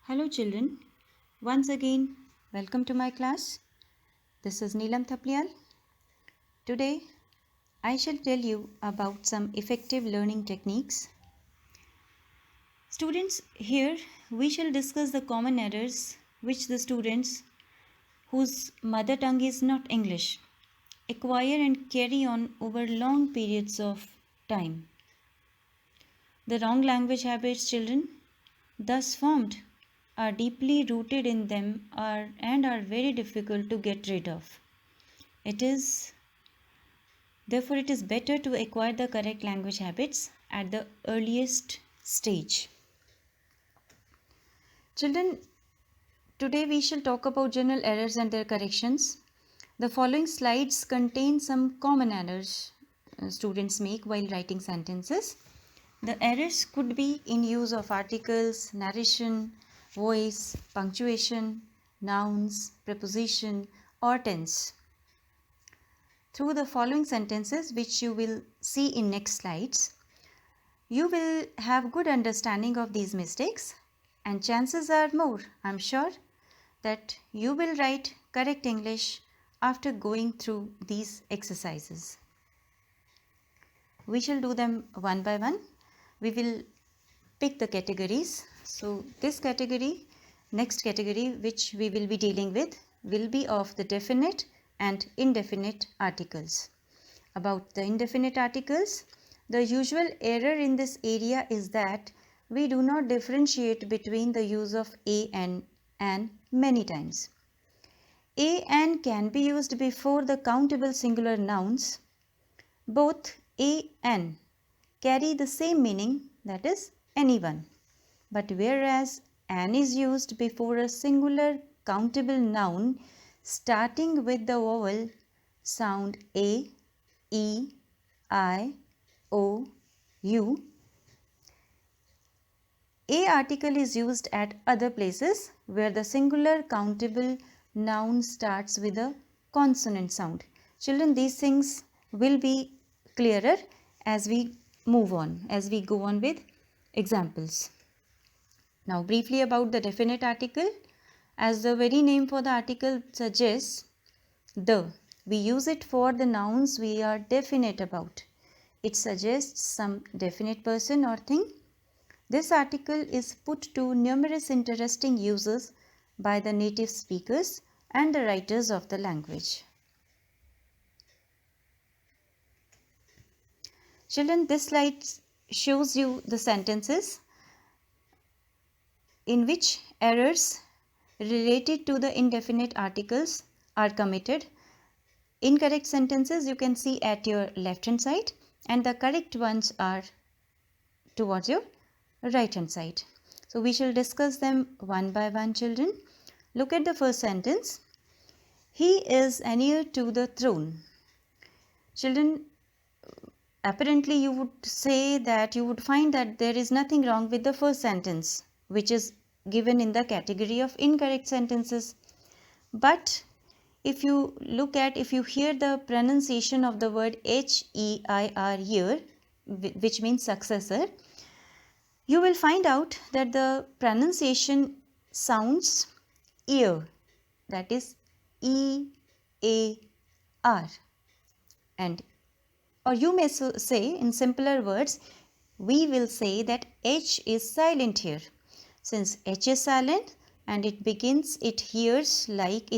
Hello children, once again welcome to my class. This is Neelam Thaplial. Today I shall tell you about some effective learning techniques. Students, here we shall discuss the common errors which the students whose mother tongue is not English acquire and carry on over long periods of time. The wrong language habits, children, thus formed are deeply rooted in them and are very difficult to get rid of. Therefore, it is better to acquire the correct language habits at the earliest stage. Children, today we shall talk about general errors and their corrections. The following slides contain some common errors students make while writing sentences. The errors could be in use of articles, narration, voice, punctuation, nouns, preposition, or tense. Through the following sentences, which you will see in next slides, you will have good understanding of these mistakes, and chances are more, I'm sure, that you will write correct English after going through these exercises. We shall do them one by one. We will pick the categories. So this category, next category which we will be dealing with will be of the definite and indefinite articles. About the indefinite articles, the usual error in this area is that we do not differentiate between the use of a and an many times. A and can be used before the countable singular nouns. Both a and carry the same meaning, that is anyone. But whereas an is used before a singular countable noun starting with the vowel sound a, e, I, o, u, a article is used at other places where the singular countable noun starts with a consonant sound. Children, these things will be clearer as we move on, as we go on with examples. Now, briefly about the definite article. As the very name for the article suggests, we use it for the nouns we are definite about. It suggests some definite person or thing. This article is put to numerous interesting uses by the native speakers and the writers of the language. Children, this slide shows you the sentences in which errors related to the indefinite articles are committed. Incorrect sentences you can see at your left hand side, and the correct ones are towards your right hand side. So we shall discuss them one by one, children. Look at the first sentence. He is an heir to the throne. Children, apparently you would say that you would find that there is nothing wrong with the first sentence, which is given in the category of incorrect sentences. But if you hear the pronunciation of the word H-E-I-R here, which means successor, you will find out that the pronunciation sounds ear, that is E-A-R. Or you may say in simpler words, we will say that H is silent here. Since H is silent and it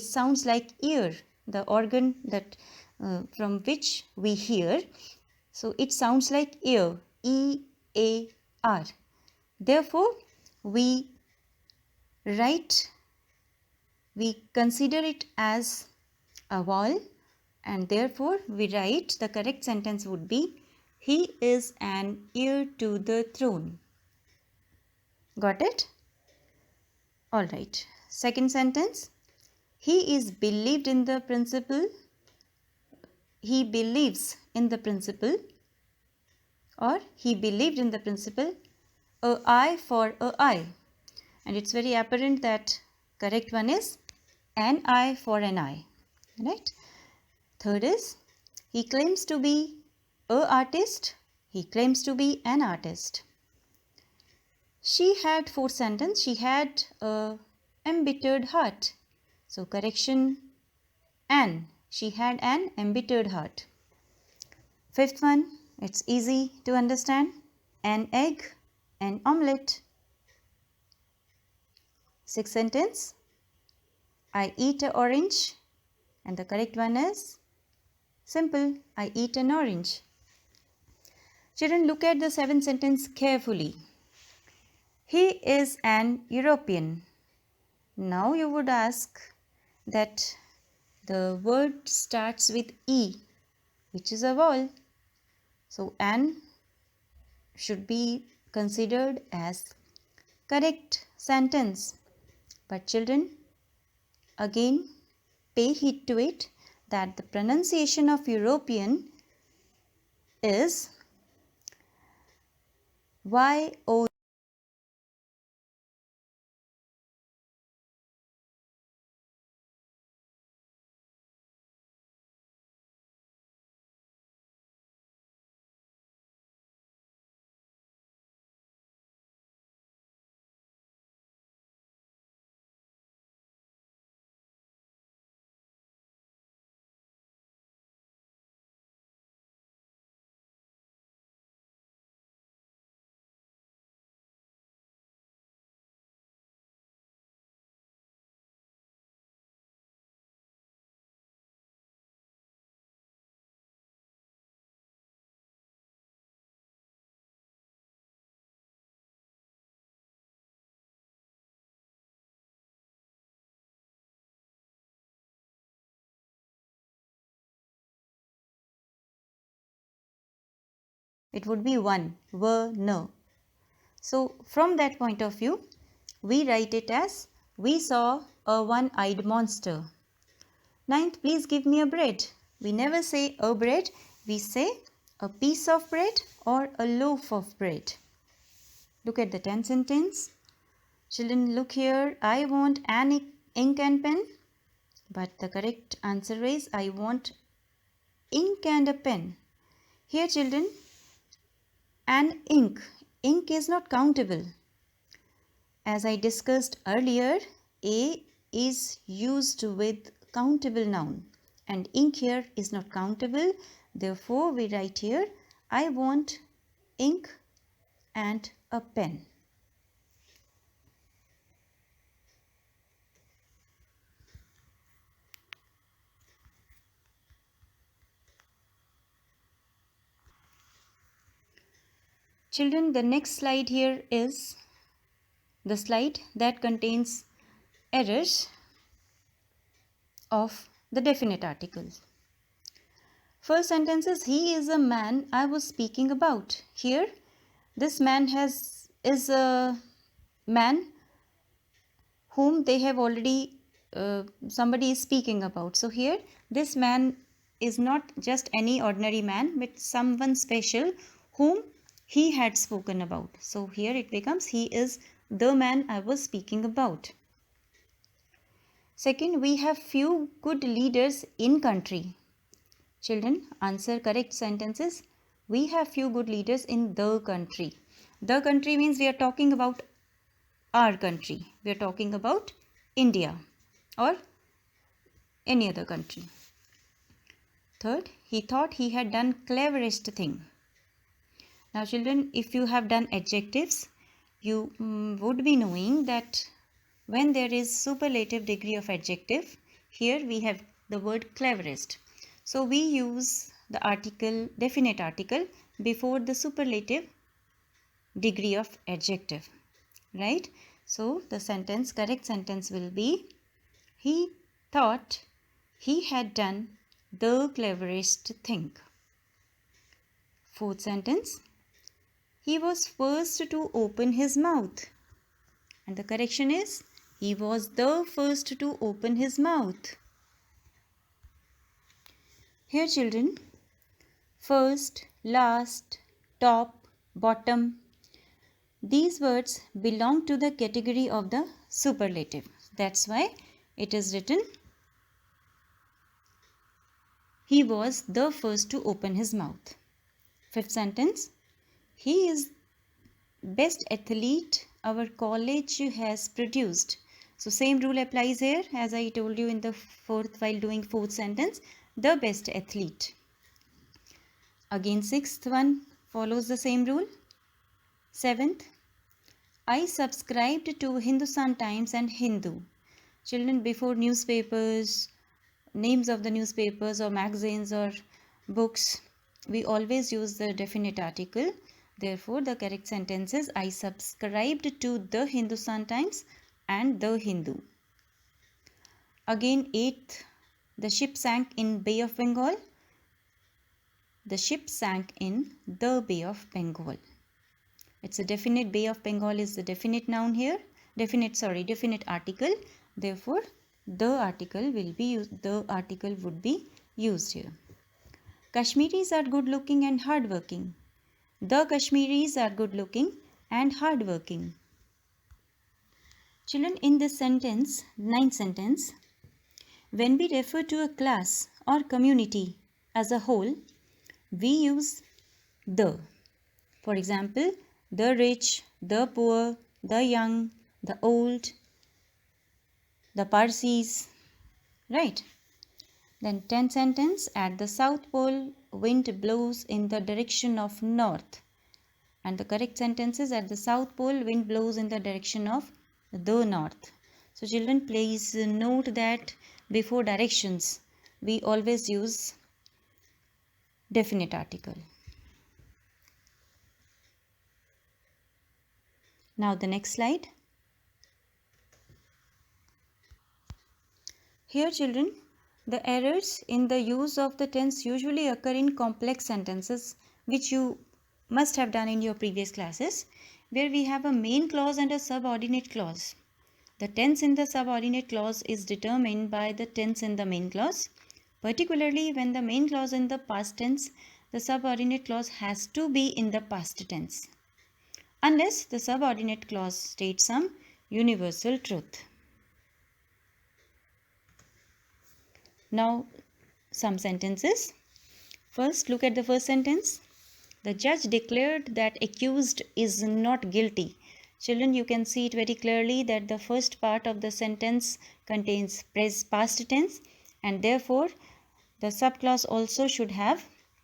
sounds like ear, the organ that from which we hear. So it sounds like ear, E-A-R. Therefore, we consider it as a vowel, and therefore we write the correct sentence would be, he is an heir to the throne. Got it? Alright. Second sentence. He believes in the principle, or he believed in the principle, a eye for a eye. And it's very apparent that correct one is an eye for an eye. Right? Third is, he claims to be an artist. He claims to be an artist. She had, fourth sentence, she had a embittered heart. So correction, an. She had an embittered heart. Fifth one, it's easy to understand. An egg, an omelette. Sixth sentence, I eat an orange. And the correct one is simple, I eat an orange. Children, look at the seventh sentence carefully. He is an European. Now you would ask that the word starts with E, which is a vowel. So an should be considered as correct sentence. But children, again pay heed to it that the pronunciation of European is Y-O. It would be one, no. So from that point of view, we write it as we saw a one-eyed monster. Ninth, please give me a bread. We never say a bread, we say a piece of bread or a loaf of bread. Look at the 10th sentence. Children, look here. I want an ink and pen. But the correct answer is I want ink and a pen. Here children, an ink. Ink is not countable. As I discussed earlier, a is used with countable noun and ink here is not countable. Therefore, we write here, I want ink and a pen. Children, the next slide here is the slide that contains errors of the definite articles. First sentence is, he is a man I was speaking about. Here, this man is a man whom they have already, somebody is speaking about. So here, this man is not just any ordinary man, but someone special whom he had spoken about. So here it becomes, he is the man I was speaking about. Second, we have few good leaders in country. Children, answer correct sentences. We have few good leaders in the country. The country means we are talking about our country. We are talking about India or any other country. Third, he thought he had done cleverest thing. Now children, if you have done adjectives, you would be knowing that when there is superlative degree of adjective, here we have the word cleverest. So we use the article, definite article before the superlative degree of adjective, right? So the sentence, correct sentence will be, he thought he had done the cleverest thing. Fourth sentence, he was first to open his mouth. And the correction is, he was the first to open his mouth. Here children, first, last, top, bottom, these words belong to the category of the superlative. That's why it is written, he was the first to open his mouth. Fifth sentence, he is best athlete our college has produced. So same rule applies here as I told you in the fourth while doing fourth sentence, the best athlete. Again sixth one follows the same rule. Seventh, I subscribed to Hindustan Times and Hindu. Children, before newspapers, names of the newspapers or magazines or books, we always use the definite article. Therefore, the correct sentence is I subscribed to the Hindustan Times and the Hindu. Again, eighth, the ship sank in Bay of Bengal. The ship sank in the Bay of Bengal. It's a definite. Bay of Bengal is the definite noun here. Definite article. Therefore, the article would be used here. Kashmiris are good looking and hard working. The Kashmiris are good looking and hard working. Children, in this sentence, ninth sentence, when we refer to a class or community as a whole, we use the. For example, the rich, the poor, the young, the old, the Parsis, right? Then 10th sentence, at the South Pole, wind blows in the direction of north. And the correct sentence is at the South Pole, wind blows in the direction of the north. So children, please note that before directions, we always use definite article. Now the next slide. Here children, the errors in the use of the tense usually occur in complex sentences, which you must have done in your previous classes, where we have a main clause and a subordinate clause. The tense in the subordinate clause is determined by the tense in the main clause. Particularly when the main clause in the past tense, the subordinate clause has to be in the past tense, unless the subordinate clause states some universal truth. Now, some sentences. First, look at the first sentence. The judge declared that accused is not guilty. Children, you can see it very clearly that the first part of the sentence contains past tense, and therefore the subclause also should have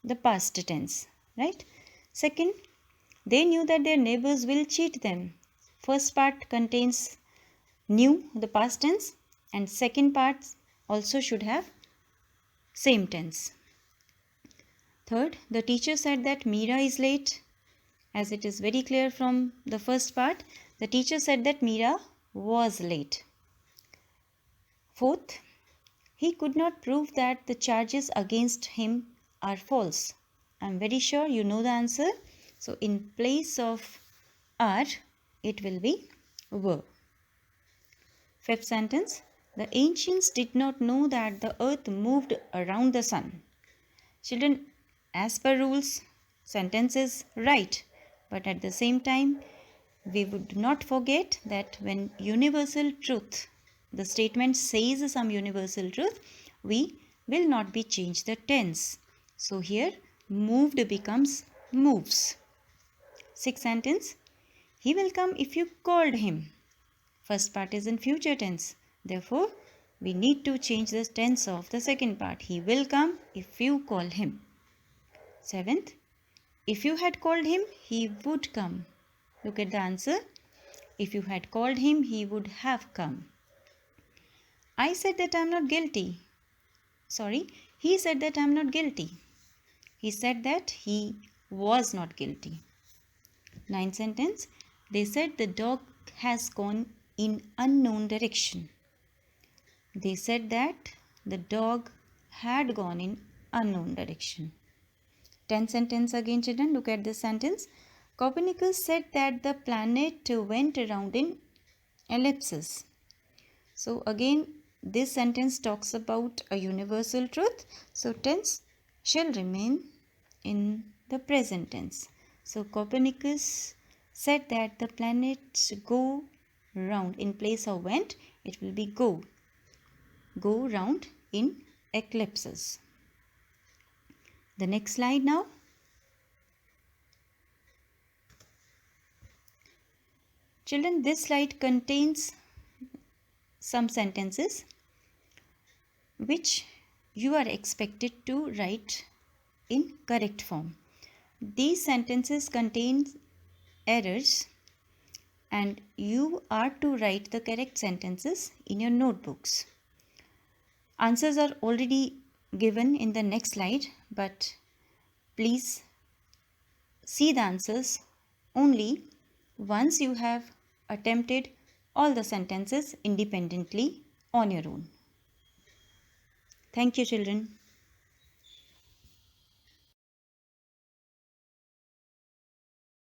the past tense, right? Second, they knew that their neighbors will cheat them. First part contains knew, the past tense, and second part also should have same tense. Third, the teacher said that Meera is late. As it is very clear from the first part, the teacher said that Meera was late. Fourth, he could not prove that the charges against him are false. I am very sure you know the answer. So in place of are, it will be were. Fifth sentence, the ancients did not know that the earth moved around the sun. Children, as per rules, sentence is right, but at the same time, we would not forget that when universal truth, the statement says some universal truth, we will not be change the tense. So here, moved becomes moves. Sixth sentence, he will come if you called him. First part is in future tense. Therefore, we need to change the tense of the second part. He will come if you call him. Seventh, if you had called him, he would come. Look at the answer. If you had called him, he would have come. I said that I am not guilty. Sorry, he said that I am not guilty. He said that he was not guilty. Ninth sentence, they said the dog has gone in unknown direction. They said that the dog had gone in unknown direction. 10th sentence again, children, look at this sentence. Copernicus said that the planet went around in ellipses. So again, this sentence talks about a universal truth. So tense shall remain in the present tense. So Copernicus said that the planets go round. In place of went, it will be go round in eclipses. The next slide now. Children, this slide contains some sentences which you are expected to write in correct form. These sentences contain errors and you are to write the correct sentences in your notebooks. Answers are already given in the next slide, but please see the answers only once you have attempted all the sentences independently on your own. Thank you, children.